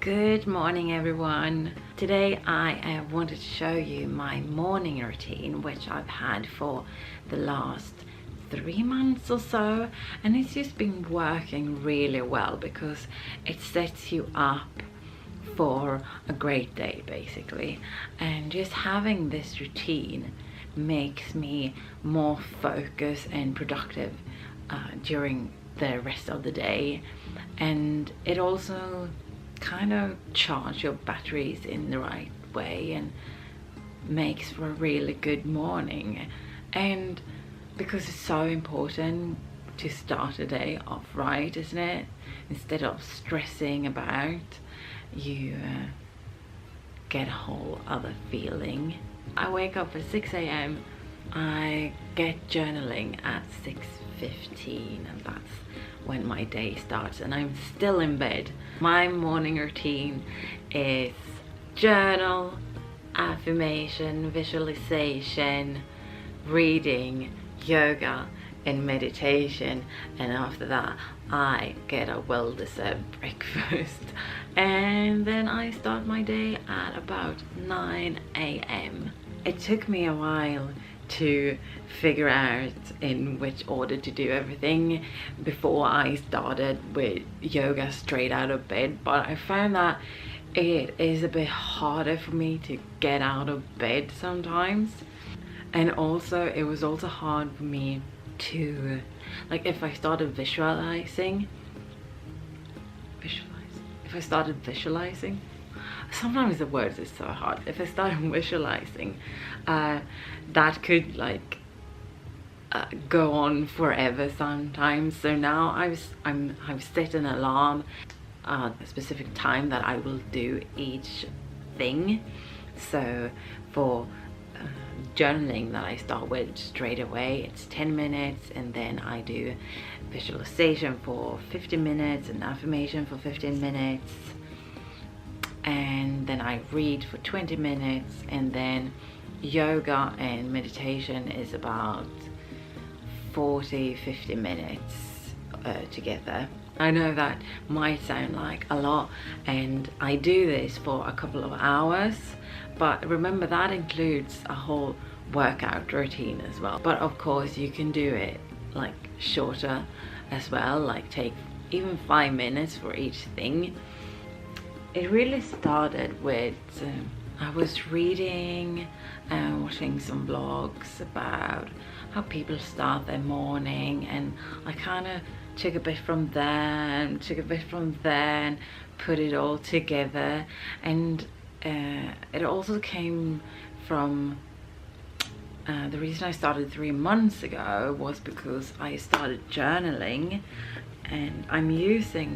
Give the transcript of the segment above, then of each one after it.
Good morning everyone. Today I wanted to show you my morning routine, which I've had for the last 3 months or so, and it's just been working really well because it sets you up for a great day basically, and just having this routine makes me more focused and productive during the rest of the day, and it also kind of charge your batteries in the right way and makes for a really good morning. And because it's so important to start a day off right, isn't it? Instead of stressing about, you get a whole other feeling. I wake up at 6 a.m. I get journaling at 6:15, and that's when my day starts, and I'm still in bed. My morning routine is journal, affirmation, visualization, reading, yoga and meditation, and after that I get a well-deserved breakfast, and then I start my day at about 9 a.m. It took me a while to figure out in which order to do everything before I started with yoga straight out of bed, but I found that it is a bit harder for me to get out of bed sometimes. And also it was also hard for me to, like, if I started visualizing, sometimes the words is so hard. If I started visualizing, that could like go on forever sometimes. So now I've set an alarm at a specific time that I will do each thing. So for journaling, that I start with straight away, it's 10 minutes, and then I do visualization for 15 minutes and affirmation for 15 minutes, and then I read for 20 minutes, and then yoga and meditation is about 40-50 minutes together. I know that might sound like a lot, and I do this for a couple of hours, but remember that includes a whole workout routine as well. But of course you can do it like shorter as well, like take even 5 minutes for each thing. It really started with I was reading and watching some blogs about how people start their morning, and I kind of took a bit from there and took a bit from there and put it all together. And it also came from the reason I started 3 months ago was because I started journaling, and I'm using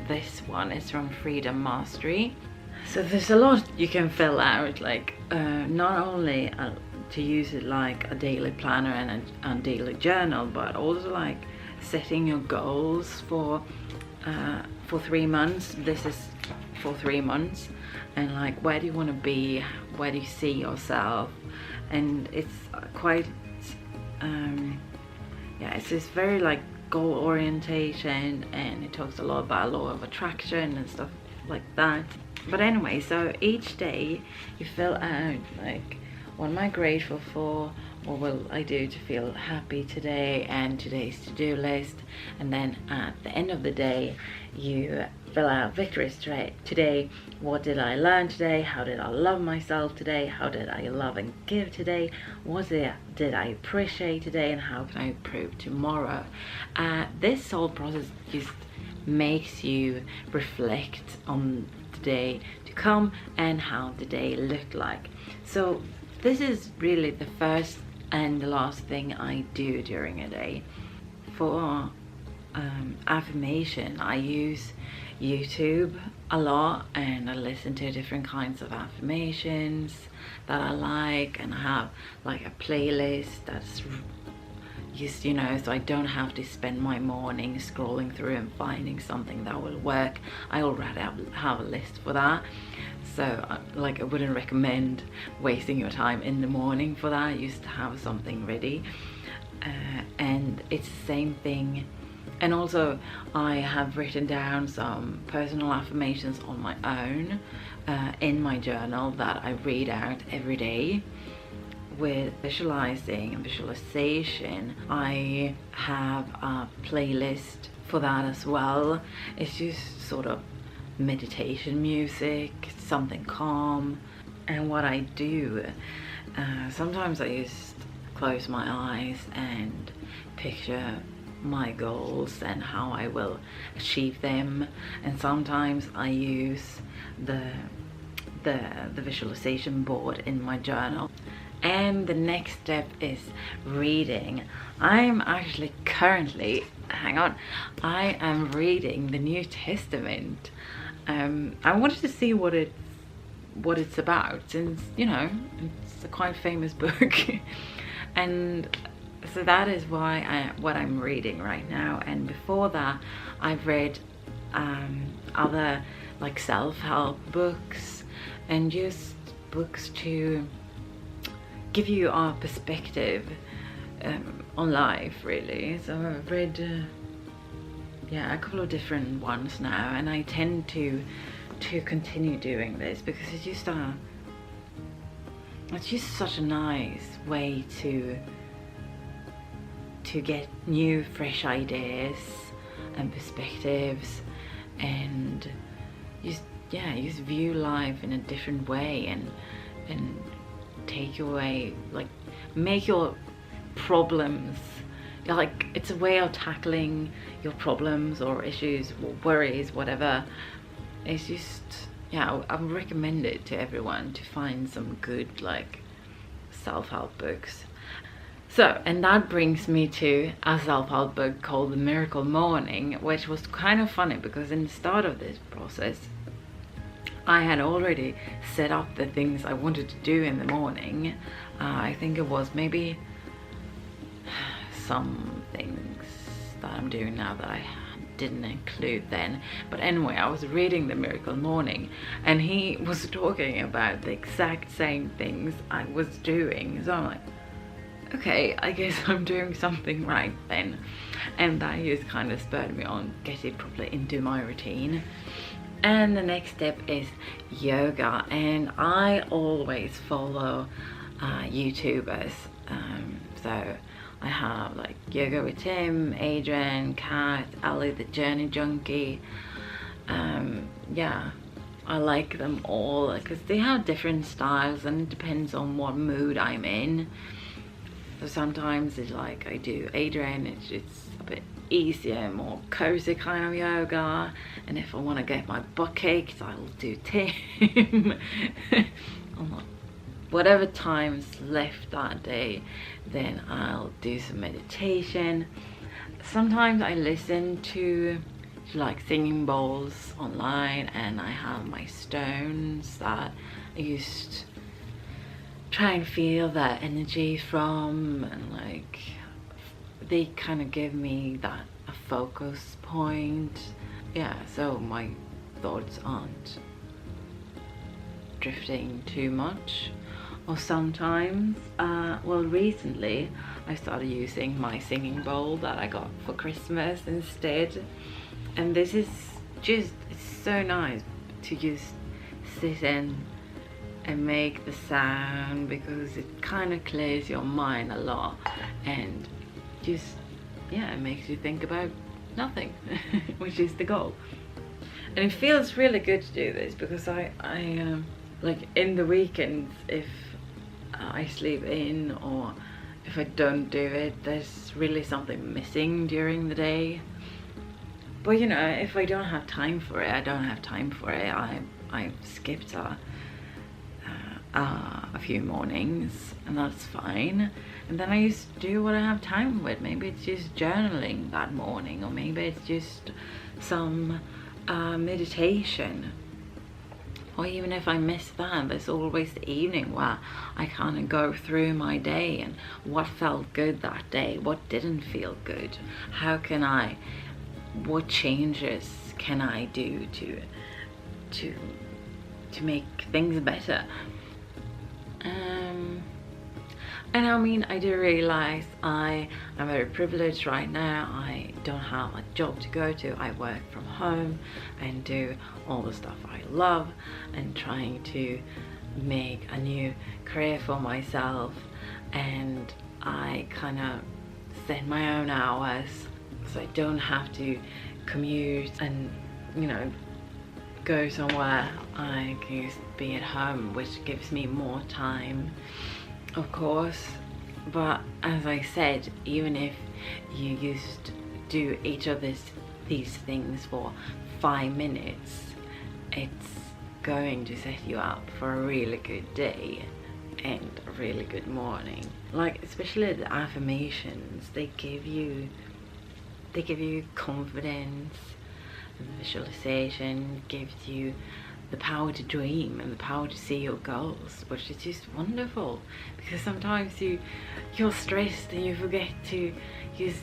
this one. It's from Freedom Mastery. So there's a lot you can fill out, like not only to use it like a daily planner and a daily journal, but also like setting your goals for 3 months. This is for 3 months, and like, where do you want to be, where do you see yourself? And it's quite yeah, it's this very like goal orientation, and it talks a lot about law of attraction and stuff like that. But anyway, so each day you fill out like, what am I grateful for, what will I do to feel happy today, and today's to-do list. And then at the end of the day you fill out victories today. What did I learn today? How did I love myself today? How did I love and give today? What did I appreciate today, and how can I improve tomorrow? This whole process just makes you reflect on the day to come and how the day looked like. So this is really the first and the last thing I do during a day. For affirmation, I use YouTube a lot, and I listen to different kinds of affirmations that I like, and I have like a playlist that's just, you know, so I don't have to spend my morning scrolling through and finding something that will work. I already have a list for that. So like, I wouldn't recommend wasting your time in the morning for that. You used to have something ready. And it's the same thing And also I have written down some personal affirmations on my own in my journal that I read out every day. With visualizing and visualization, I have a playlist for that as well. It's just sort of meditation music, something calm. And what I do, sometimes I just close my eyes and picture my goals and how I will achieve them, and sometimes I use the visualization board in my journal. And the next step is reading. I'm actually currently, I am reading the New Testament. I wanted to see what it's about, since, you know, it's a quite famous book. And so that is what I'm reading right now. And before that, I've read other like self-help books and just books to give you our perspective on life, really. So I've read yeah, a couple of different ones now, and I tend to continue doing this because it's just such a nice way to get new fresh ideas and perspectives, and just view life in a different way, and take away, like, make your problems, like, it's a way of tackling your problems or issues or worries, whatever. It's just, yeah, I would recommend it to everyone to find some good like self-help books. So, and that brings me to a self-help book called The Miracle Morning, which was kind of funny because in the start of this process I had already set up the things I wanted to do in the morning. I think it was maybe some things that I'm doing now that I didn't include then. But anyway, I was reading The Miracle Morning and he was talking about the exact same things I was doing. So I'm like, okay, I guess I'm doing something right then. And that just kind of spurred me on, get it properly into my routine. And the next step is yoga, and I always follow YouTubers. So I have like Yoga with Tim, Adrian, Kat, Ali the Journey Junkie. Yeah, I like them all because they have different styles and it depends on what mood I'm in. So sometimes it's like I do Adrian, it's a bit easier, more cozy kind of yoga, and if I want to get my butt kicked, I'll do Tim. Whatever time's left that day, then I'll do some meditation. Sometimes I listen to like singing bowls online, and I have my stones that I used try and feel that energy from, and like they kind of give me that a focus point. Yeah, so my thoughts aren't drifting too much. Or sometimes, well, recently I started using my singing bowl that I got for Christmas instead, and this is just, it's so nice to just sit in and make the sound because it kind of clears your mind a lot, and just, yeah, it makes you think about nothing, which is the goal. And it feels really good to do this because I like in the weekends, if I sleep in or if I don't do it, there's really something missing during the day. But you know, if I don't have time for it, I don't have time for it. I've skipped a few mornings, and that's fine. And then I just do what I have time with. Maybe it's just journaling that morning, or maybe it's just some meditation. Or even if I miss that, there's always the evening where I kind of go through my day and what felt good that day, what didn't feel good, what changes can I do to And I mean, I do realize I'm very privileged right now. I don't have a job to go to. I work from home and do all the stuff I love and trying to make a new career for myself. And I kind of set my own hours so I don't have to commute and, you know, go somewhere. I can just be at home, which gives me more time, of course. But as I said, even if you used to do each of these things for 5 minutes, it's going to set you up for a really good day and a really good morning. Like, especially the affirmations, they give you confidence. And the visualization gives you the power to dream and the power to see your goals, which is just wonderful, because sometimes you're stressed and you forget to just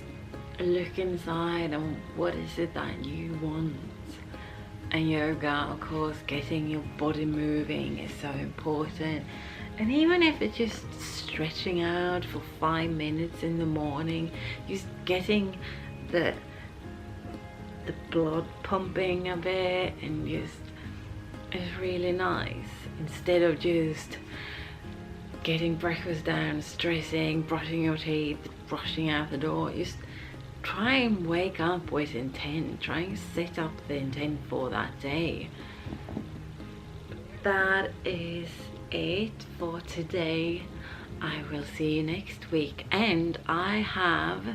look inside and what is it that you want. And yoga, of course, getting your body moving is so important. And even if it's just stretching out for 5 minutes in the morning, just getting the blood pumping a bit, and just, it's really nice. Instead of just getting breakfast down, stressing, brushing your teeth, rushing out the door, just try and wake up with intent. Try and set up the intent for that day. That is it for today. I will see you next week, and I have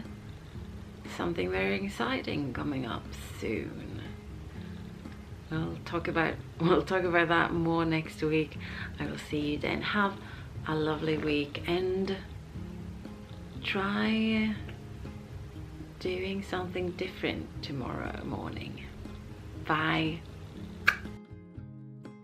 something very exciting coming up soon. We'll talk about that more next week. I will see you then. Have a lovely week and try doing something different tomorrow morning. Bye.